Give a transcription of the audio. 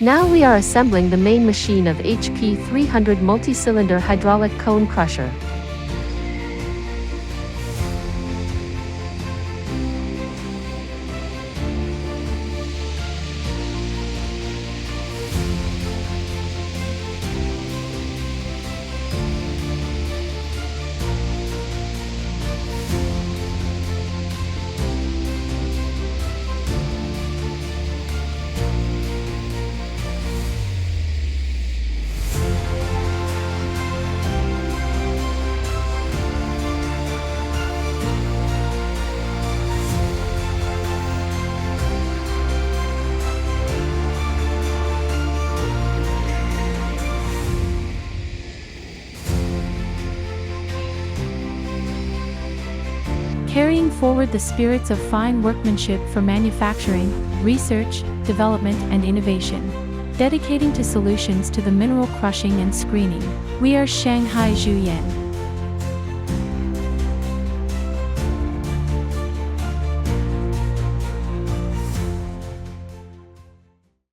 Now we are assembling the main machine of HP300 multi-cylinder hydraulic cone crusher. Carrying forward the spirits of fine workmanship for manufacturing, research, development and innovation. Dedicating to solutions to the mineral crushing and screening. We are Shanghai Zhuyan.